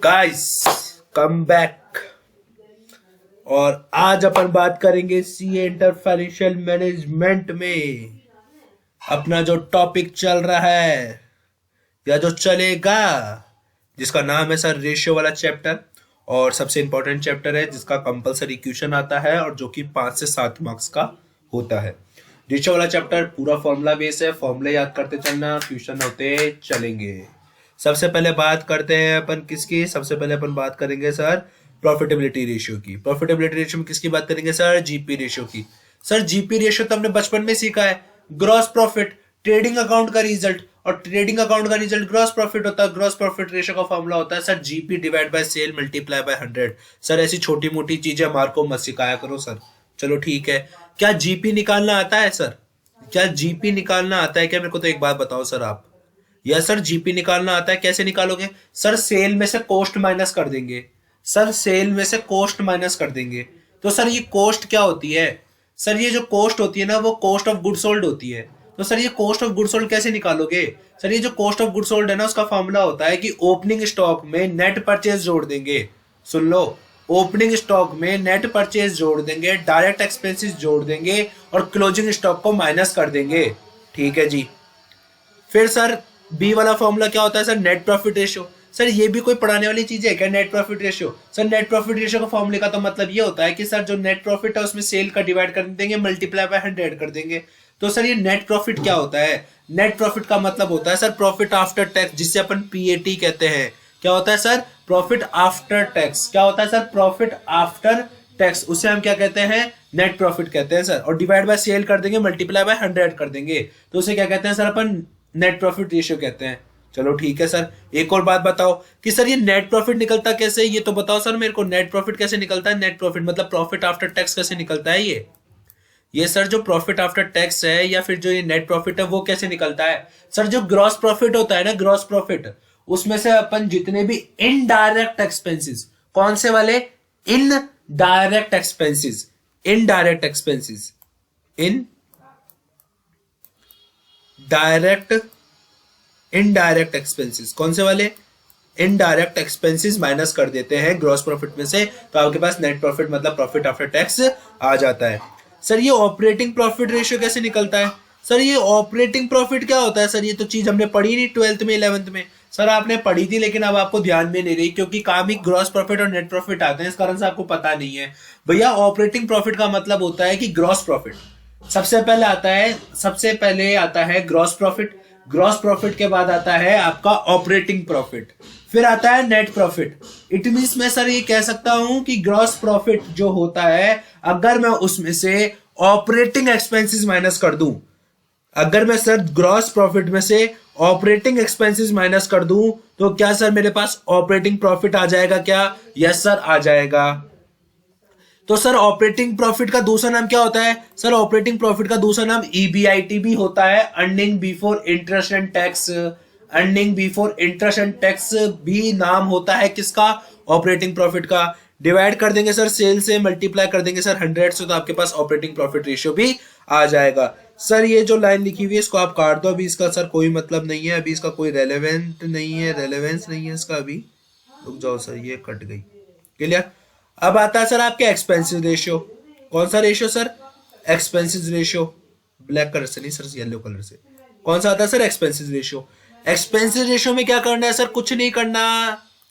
Guys, come back. और आज अपन बात करेंगे सीए इंटर फाइनेंशियल मैनेजमेंट में अपना जो टॉपिक चल रहा है या जो चलेगा, जिसका नाम है सर रेशियो वाला चैप्टर। और सबसे इंपॉर्टेंट चैप्टर है जिसका कंपलसरी क्वेश्चन आता है और जो कि 5 से 7 मार्क्स का होता है। रेशियो वाला चैप्टर पूरा फॉर्मूला बेस है, फॉर्मूले याद करते चलना, क्वेश्चन होते चलेंगे। सबसे पहले बात करते हैं अपन किसकी। सबसे पहले अपन बात करेंगे सर प्रॉफिटेबिलिटी रेशियो की। प्रॉफिटेबिलिटी रेशियो में किसकी बात करेंगे सर? जीपी रेशियो की। सर जीपी रेशियो तो हमने बचपन में सीखा है, ग्रॉस प्रॉफिट ट्रेडिंग अकाउंट का रिजल्ट, और ट्रेडिंग अकाउंट का रिजल्ट ग्रॉस प्रॉफिट होता है। ग्रॉस प्रॉफिट रेशियो का फॉर्मूला होता है sir GP divide by sale multiply by 100। Sir ऐसी छोटी मोटी चीजें हमारे को मत सिखाया करो सर। चलो ठीक है, क्या जीपी निकालना आता है सर? क्या जीपी निकालना आता है क्या? मेरे को तो एक बात बताओ सर आप। या सर जीपी निकालना आता है, कैसे निकालोगे सर? सेल में से कॉस्ट माइनस कर देंगे सर, सेल में से कॉस्ट माइनस कर देंगे। तो सर ये कॉस्ट क्या होती है सर? ये जो कॉस्ट होती है ना, वो कॉस्ट ऑफ गुड सोल्ड होती है। तो सर ये कॉस्ट ऑफ गुड सोल्ड कैसे निकालोगे सर? ये जो कॉस्ट ऑफ गुड सोल्ड है ना, उसका फॉर्मूला होता है कि ओपनिंग स्टॉक में नेट परचेज जोड़ देंगे। सुन लो, ओपनिंग स्टॉक में नेट परचेज जोड़ देंगे, डायरेक्ट एक्सपेंसेस जोड़ देंगे और क्लोजिंग स्टॉक को माइनस कर देंगे। ठीक है जी। फिर सर बी वाला फॉर्मूला क्या होता है sir? Net profit ratio. Sir ये भी कोई पढ़ाने वाली चीज है क्या, net profit ratio? Sir net profit ratio का फॉर्मूले का तो मतलब ये होता है कि सर जो नेट प्रॉफिट है उसमें सेल का डिवाइड कर देंगे, मल्टीप्लाई बाय 100 कर देंगे। तो सर ये नेट प्रॉफिट क्या होता है? नेट प्रॉफिट का मतलब होता है सर प्रॉफिट आफ्टर टैक्स, जिससे अपन पीएटी कहते हैं। क्या होता है सर? Profit after tax. क्या होता है सर? Profit after tax. उसे हम क्या कहते हैं? नेट प्रॉफिट कहते हैं सर। और डिवाइड बाय सेल कर देंगे, मल्टीप्लाई बाय 100 कर देंगे, तो उसे क्या कहते हैं सर? अपन नेट प्रॉफिट रेशियो कहते हैं। चलो ठीक है सर, एक और बात बताओ कि सर ये नेट प्रॉफिट निकलता कैसे? ये तो बताओ सर मेरे को, नेट प्रॉफिट कैसे निकलता है? नेट प्रॉफिट मतलब प्रॉफिट आफ्टर टैक्स कैसे निकलता है ये सर जो प्रॉफिट आफ्टर टैक्स है या फिर जो ये नेट प्रॉफिट है वो कैसे निकलता है सर? जो ग्रॉस प्रॉफिट होता है ना, ग्रॉस प्रॉफिट, उसमें से अपन जितने भी इनडायरेक्ट एक्सपेंसेस, कौन से वाले? Indirect expenses, indirect expenses, in direct, indirect expenses, कौन से वाले? इनडायरेक्ट एक्सपेंसेस माइनस कर देते हैं ग्रॉस प्रॉफिट में से, तो आपके पास नेट प्रॉफिट मतलब प्रॉफिट आफ्टर टैक्स आ जाता है। सर ये ऑपरेटिंग प्रॉफिट रेशियो कैसे निकलता है सर? ये ऑपरेटिंग प्रॉफिट क्या होता है सर? ये तो चीज हमने पढ़ी नहीं 12th में 11th में सर। आपने पढ़ी थी लेकिन अब आपको ध्यान में नहीं रही, क्योंकि काम ही ग्रॉस प्रॉफिट और नेट प्रॉफिट आते हैं, इस कारण से आपको पता नहीं है। भैया ऑपरेटिंग प्रॉफिट का मतलब होता है कि ग्रॉस प्रॉफिट सबसे पहले आता है, सबसे पहले आता है ग्रॉस प्रॉफिट, ग्रॉस प्रॉफिट के बाद आता है आपका ऑपरेटिंग प्रॉफिट, फिर आता है नेट प्रॉफिट। इट मींस मैं सर ये कह सकता हूं कि ग्रॉस प्रॉफिट जो होता है, अगर मैं उसमें से ऑपरेटिंग एक्सपेंसेस माइनस कर दूं, अगर मैं सर ग्रॉस प्रॉफिट में से ऑपरेटिंग एक्सपेंसेस माइनस कर दूं, तो क्या सर मेरे पास ऑपरेटिंग प्रॉफिट आ जाएगा क्या? यस सर आ जाएगा। तो सर ऑपरेटिंग प्रॉफिट का दूसरा नाम क्या होता है सर? ऑपरेटिंग प्रॉफिट का दूसरा नाम ईबीआईटी भी होता है, earning before interest and tax. Earning before interest and tax भी नाम होता है किसका? ऑपरेटिंग प्रॉफिट का। डिवाइड कर देंगे सर सेल से, मल्टीप्लाई कर देंगे सर 100 से, तो आपके पास ऑपरेटिंग प्रॉफिट रेशियो भी आ जाएगा। सर ये जो लाइन लिखी हुई है इसको आप काट दो, अभी इसका सर कोई मतलब नहीं है, अभी इसका कोई रेलेवेंट नहीं है, रेलेवेंस नहीं है इसका अभी। रुक जाओ सर, ये कट गई। क्लियर? अब आता है सर आपके एक्सपेंसिव रेशियो। कौन सा ratio sir? Expensive ratio. Black colour से नहीं सर, येलो कलर से। कौन सा आता है sir? Expensive ratio. Expensive ratio में क्या करना है सर? कुछ नहीं करना,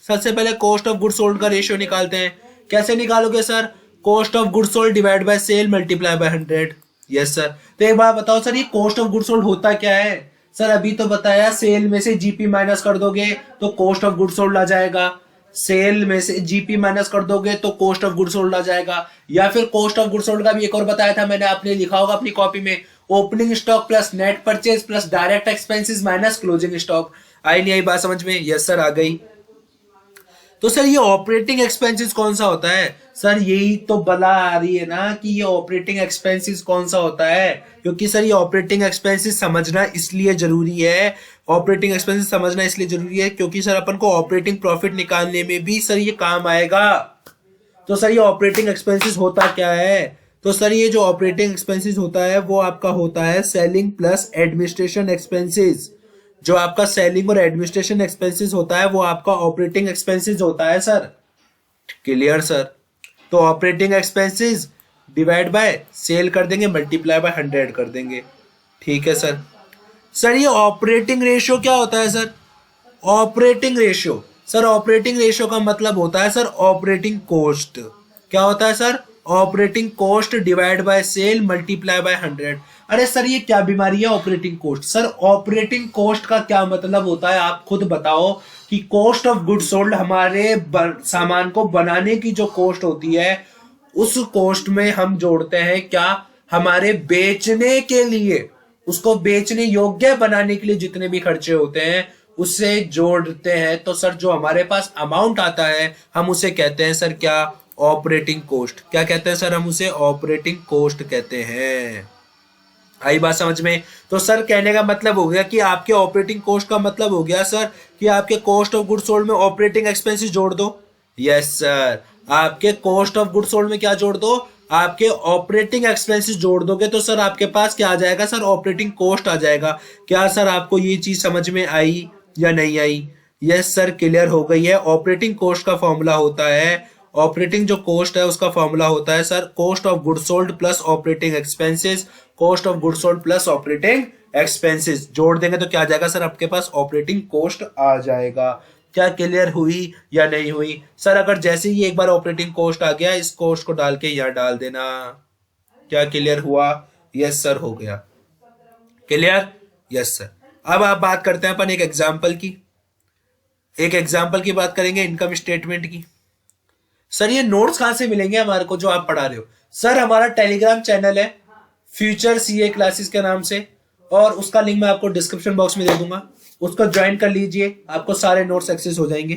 सबसे पहले कॉस्ट ऑफ गुड सोल्ड का रेशियो निकालते हैं। कैसे निकालोगे sir? Cost of good sold divide by sale multiply by 100। Yes sir. तो एक बार बताओ सर, ये कॉस्ट ऑफ गुड सोल्ड होता क्या है सर? अभी तो बताया, सेल में से जीपी माइनस कर दोगे तो कॉस्ट ऑफ गुड सोल्ड आ जाएगा, सेल में से जीपी माइनस कर दोगे तो कॉस्ट ऑफ गुड सोल्ड आ जाएगा। या फिर कॉस्ट ऑफ गुड सोल्ड का भी एक और बताया था मैंने, आपने लिखा होगा अपनी कॉपी में, opening stock plus net purchase plus direct expenses minus closing stock. आई नहीं आई बात समझ में? यस सर आ गई। तो सर ये ऑपरेटिंग एक्सपेंसेस कौन सा होता है सर? यही तो बला आ रही है ना कि ये ऑपरेटिंग एक्सपेंसेस कौन सा होता है, क्योंकि सर ये ऑपरेटिंग एक्सपेंसेस समझना इसलिए जरूरी है, ऑपरेटिंग एक्सपेंसेस समझना इसलिए जरूरी है क्योंकि सर अपन को ऑपरेटिंग प्रॉफिट निकालने में भी सर ये काम आएगा। तो सर ये ऑपरेटिंग एक्सपेंसेस होता क्या है? तो सर ये जो ऑपरेटिंग एक्सपेंसेस होता है वो आपका होता है सेलिंग प्लस एडमिनिस्ट्रेशन एक्सपेंसेस। जो आपका सेलिंग और एडमिनिस्ट्रेशन एक्सपेंसेस होता है वो आपका ऑपरेटिंग एक्सपेंसेस होता है सर। Clear sir. तो operating expenses divide by sale कर देंगे, मल्टीप्लाई बाय 100 कर देंगे। ठीक है सर। सर ये ऑपरेटिंग रेशियो क्या होता है sir? Operating ratio sir, operating ratio का मतलब होता है सर ऑपरेटिंग कॉस्ट। क्या होता है sir? Operating cost divide by sale multiply by 100। अरे सर ये क्या बीमारी है operating cost? Sir operating cost का क्या मतलब होता है आप खुद बताओ कि कॉस्ट ऑफ गुड सोल्ड हमारे सामान को बनाने की जो कॉस्ट होती है उस कॉस्ट में हम जोड़ते हैं क्या? हमारे बेचने के लिए, उसको बेचने योग्य बनाने के लिए जितने भी खर्चे होते हैं उससे जोड़ते हैं। तो सर जो हमारे पास अमाउंट आता है हम उसे कहते हैं सर क्या? Operating cost. क्या कहते हैं सर? हम उसे ऑपरेटिंग कॉस्ट कहते हैं। आई बात समझ में? तो सर कहने का मतलब हो गया कि आपके ऑपरेटिंग कॉस्ट का मतलब हो गया सर कि आपके कॉस्ट ऑफ गुड सोल्ड में ऑपरेटिंग एक्सपेंसेस जोड़ दो। यस सर, आपके कॉस्ट ऑफ गुड सोल्ड में क्या जोड़ दो? आपके ऑपरेटिंग एक्सपेंसेस जोड़ दोगे तो सर आपके पास क्या आ जाएगा सर? ऑपरेटिंग कॉस्ट आ जाएगा। क्या सर आपको ये चीज समझ में आई या नहीं आई? यस सर, क्लियर हो गई है। ऑपरेटिंग कॉस्ट का फॉर्मूला होता है, ऑपरेटिंग जो कॉस्ट है उसका फॉर्मूला होता है sir cost of good sold plus operating expenses. Cost of good sold plus operating expenses जोड़ देंगे तो क्या आ जाएगा सर? आपके पास ऑपरेटिंग कॉस्ट आ जाएगा। क्या क्लियर हुई या नहीं हुई? सर अगर जैसे ही एक बार ऑपरेटिंग कॉस्ट आ गया इस कॉस्ट को डाल के यहां डाल देना। क्या क्लियर हुआ? यस सर, हो गया क्लियर। Yes sir. अब आप बात करते हैं अपन एक एग्जांपल की। एक एग्जांपल की बात करेंगे इनकम स्टेटमेंट की। सर ये नोट्स कहां से मिलेंगे हमारे को जो आप पढ़ा रहे हो? सर हमारा टेलीग्राम चैनल है फ्यूचर सीए क्लासेस के नाम से, और उसका लिंक मैं आपको डिस्क्रिप्शन बॉक्स में दे दूंगा, उसको ज्वाइन कर लीजिए, आपको सारे नोट्स एक्सेस हो जाएंगे।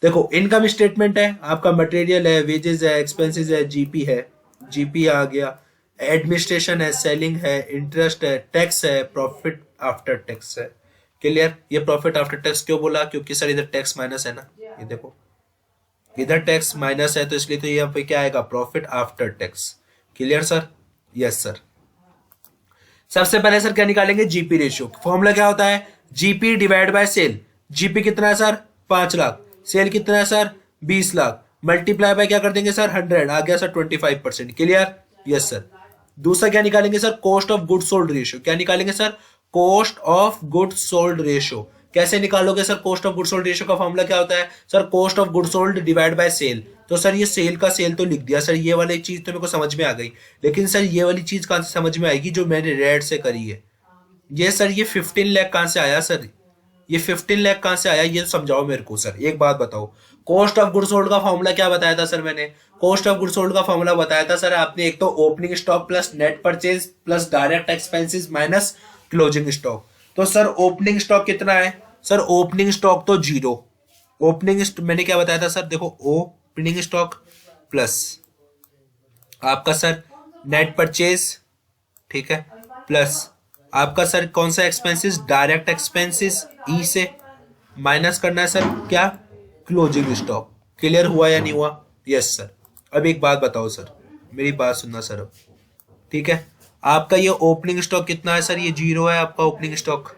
देखो इनकम स्टेटमेंट है आपका, मटेरियल है, वेजेस है, एक्सपेंसेस है, जीपी है, जीपी आ गया, एडमिनिस्ट्रेशन है, सेलिंग है, इंटरेस्ट है, टैक्स है, प्रॉफिट आफ्टर टैक्स है। क्लियर? ये प्रॉफिट आफ्टर टैक्स क्यों बोला? क्योंकि सर इधर टैक्स माइनस है ना, ये देखो इधर टैक्स माइनस है तो इसलिए तो यहाँ पे क्या आएगा? Profit after tax. Clear sir? Yes sir. सबसे पहले सर क्या निकालेंगे? GP ratio. फॉर्मूला क्या होता है? GP divide by sale. GP कितना है सर? 5 लाख। सेल कितना है सर? 20 लाख। मल्टीप्लाई बाय क्या कर देंगे सर? 100। आ गया सर 25%। क्लियर? Yes sir. दूसरा क्या निकालेंगे sir? Cost of good sold ratio. क्या निकालेंगे sir? Cost of good sold ratio. कैसे निकालोगे sir cost of good sold ratio का फॉर्मूला क्या होता है? Sir cost of good sold divide by sale. तो सर ये सेल का सेल तो लिख दिया सर, ये वाली चीज तो मेरे को समझ में आ गई, लेकिन सर ये वाली चीज कहां से समझ में आएगी जो मैंने रेड से करी है? ये सर ये 15 लाख कहां से आया सर? ये 15 लाख कहां से आया ये समझाओ मेरे को सर। एक बात बताओ, कॉस्ट ऑफ गुड सोल्ड का फॉर्मूला क्या बताया था सर मैंने? कॉस्ट ऑफ गुड सोल्ड का फॉर्मूला बताया था सर आपने, एक तो opening stock plus net purchase plus direct expenses minus closing stock. तो सर ओपनिंग स्टॉक कितना है सर? ओपनिंग स्टॉक तो 0। मैंने क्या बताया था सर? देखो ओपनिंग स्टॉक प्लस आपका सर नेट परचेज, ठीक है, प्लस आपका सर कौन सा एक्सपेंसेस? डायरेक्ट एक्सपेंसेस, ई से माइनस करना है सर क्या? Closing stock. क्लियर हुआ या नहीं हुआ? Yes sir. अब एक बात बताओ सर, मेरी बात सुनना सर अब, ठीक है। आपका ये ओपनिंग स्टॉक कितना है सर? ये 0 है आपका ओपनिंग स्टॉक।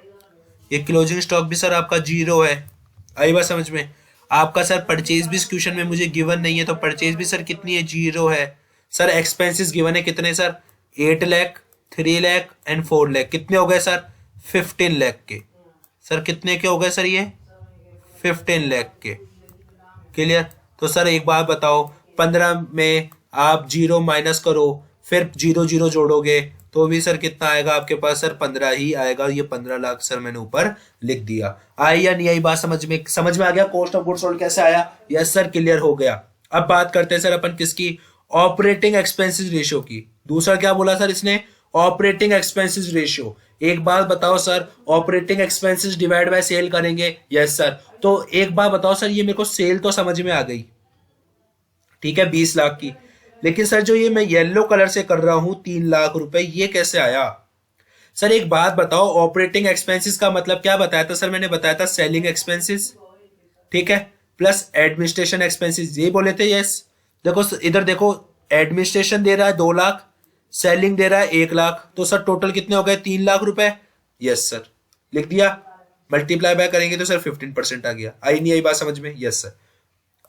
ये क्लोजिंग स्टॉक भी सर आपका 0 है। आई बात समझ में? आपका सर परचेज भी क्वेश्चन में मुझे गिवन नहीं है, तो परचेज भी सर कितनी है? 0 है। सर एक्सपेंसेस गिवन है कितने सर? 8 लाख, 3 लाख एंड 4 लाख। कितने हो गए सर? 15 लाख के। सर कितने के हो गए सर? ये 15 लाख के। क्लियर? तो सर एक बात बताओ, 15 में आप 0 माइनस करो, फिर 0 0 जोड़ोगे तो भी सर कितना आएगा आपके पास? सर 15 ही आएगा। ये 15 लाख सर मैंने ऊपर लिख दिया। आई या नहीं आई बात समझ में? समझ में आ गया कॉस्ट ऑफ गुड्स सोल्ड कैसे आया? यस सर, क्लियर हो गया। अब बात करते हैं सर अपन किसकी? ऑपरेटिंग एक्सपेंसेस रेशियो की। दूसरा क्या बोला सर इसने? Operating expenses ratio. एक बात बताओ sir, operating expenses divide by sale करेंगे। Yes sir. तो एक बात बताओ सर, ये मेरे को सेल तो समझ में आ गई, ठीक है, 20 लाख की, लेकिन सर जो ये मैं येलो कलर से कर रहा हूं 3 लाख रुपए, ये कैसे आया? सर एक बात बताओ, ऑपरेटिंग एक्सपेंसेस का मतलब क्या बताया था सर मैंने? बताया था सेलिंग एक्सपेंसेस, ठीक है, प्लस एडमिनिस्ट्रेशन एक्सपेंसेस, ये बोले थे। यस। देखो इधर देखो, एडमिनिस्ट्रेशन दे रहा है 2 लाख, सेलिंग दे रहा है 1 लाख, तो सर टोटल कितने हो गए? 3 लाख रुपए। यस सर, लिख दिया। मल्टीप्लाई बाय करेंगे तो सर 15% आ गया। आई नहीं आई बात समझ में? Yes sir.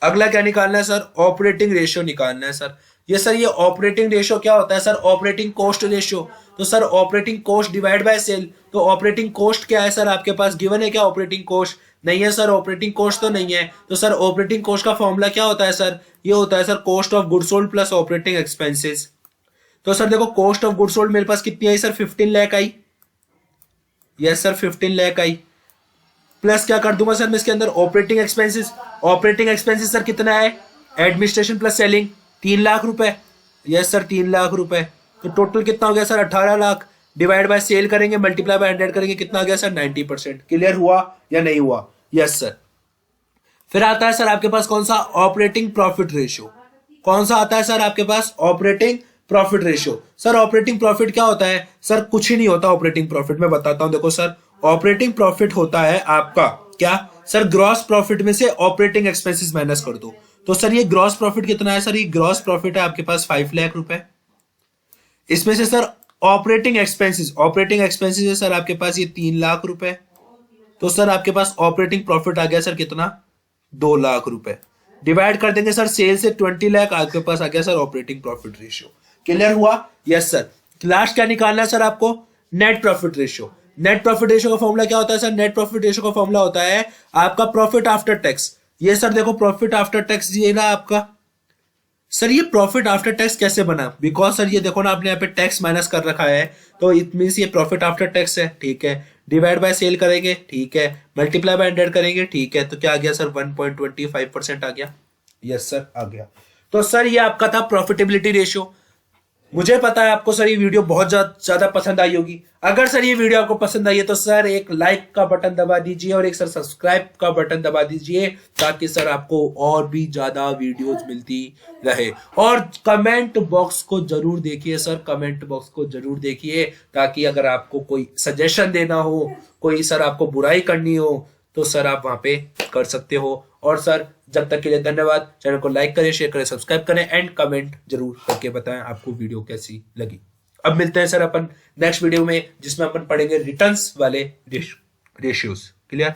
अगला क्या निकालना है सर? ऑपरेटिंग रेशियो निकालना है सर। ये सर ये ऑपरेटिंग रेशियो क्या होता है सर? Operating cost ratio. तो sir operating cost divide by sale. तो ऑपरेटिंग कॉस्ट क्या है सर आपके पास? गिवन है क्या ऑपरेटिंग कॉस्ट? नहीं है सर, ऑपरेटिंग कॉस्ट तो नहीं है। तो सर ऑपरेटिंग कॉस्ट का फॉर्मूला क्या होता है सर? ये होता है sir cost of goods sold plus operating expenses. तो सर देखो कॉस्ट ऑफ गुड्स सोल्ड मेरे पास कितनी आई सर? 15 लाख आई। यस सर 15 लाख आई। प्लस क्या कर दूंगा सर मैं इसके अंदर? Operating expenses. Operating expenses sir कितना है? एडमिनिस्ट्रेशन प्लस सेलिंग 3 लाख रुपए। यस सर 3 लाख रुपए। तो टोटल कितना हो गया sir? 18 lakh. Divide by sale करेंगे, मल्टीप्लाई बाय 100 करेंगे, कितना आ गया सर? 90%। क्लियर हुआ या नहीं हुआ? Yes sir. फिर आता है सर आपके पास कौन सा? Operating profit ratio. कौन सा आता है सर आपके पास? Operating profit ratio. Sir operating profit क्या होता है सर? कुछ ही नहीं होता ऑपरेटिंग प्रॉफिट, मैं बताता हूं। देखो सर ऑपरेटिंग प्रॉफिट होता है आपका क्या सर? ग्रॉस प्रॉफिट में से ऑपरेटिंग एक्सपेंसेस माइनस कर दो। तो सर ये ग्रॉस प्रॉफिट कितना है सर? ये ग्रॉस प्रॉफिट है आपके पास 5 लाख रुपए। इसमें से सर ऑपरेटिंग एक्सपेंसेस है सर आपके पास ये 3 लाख रुपए। तो सर आपके पास ऑपरेटिंग प्रॉफिट आ गया सर कितना? 2 लाख रुपए। डिवाइड कर देंगे सर सेल से 20 लाख, आपके पास आ गया sir operating profit ratio. Clear हुआ? Yes sir. लास्ट क्या निकालना है सर आपको? Net profit ratio. Net profit ratio का फॉर्मूला क्या होता है सर? नेट प्रॉफिट रेशियो का फॉर्मूला होता है आपका प्रॉफिट आफ्टर टैक्स। ये सर देखो प्रॉफिट आफ्टर टैक्स ये ना आपका। सर ये प्रॉफिट आफ्टर टैक्स कैसे बना? बिकॉज सर ये देखो ना आपने यहाँ पे टैक्स माइनस कर रखा है, तो इट मींस ये प्रॉफिट आफ्टर टैक्स है। ठीक है, डिवाइड बाय सेल करेंगे, ठीक है, मल्टीप्लाई बाय 100 करेंगे, ठीक है, तो क्या आ गया सर? 1.25% आ गया। यस सर आ गया। तो सर ये आपका था प्रॉफिटेबिलिटी रेशियो। मुझे पता है आपको सर ये वीडियो बहुत ज्यादा पसंद आई होगी। अगर सर ये वीडियो आपको पसंद आई है तो सर एक लाइक का बटन दबा दीजिए और एक सर सब्सक्राइब का बटन दबा दीजिए, ताकि सर आपको और भी ज्यादा वीडियोस मिलती रहे। और कमेंट बॉक्स को जरूर देखिए सर, कमेंट बॉक्स को जरूर देखिए, ताकि अगर आपको कोई सजेशन देना हो, कोई सर आपको बुराई करनी हो, तो सर आप वहां पे कर सकते हो। और सर जब तक के लिए धन्यवाद। चैनल को लाइक करें, शेयर करें, सब्सक्राइब करें एंड कमेंट जरूर करके बताएं आपको वीडियो कैसी लगी। अब मिलते हैं सर अपन नेक्स्ट वीडियो में, जिसमें अपन पढ़ेंगे रिटर्न्स वाले रेशियोज। क्लियर?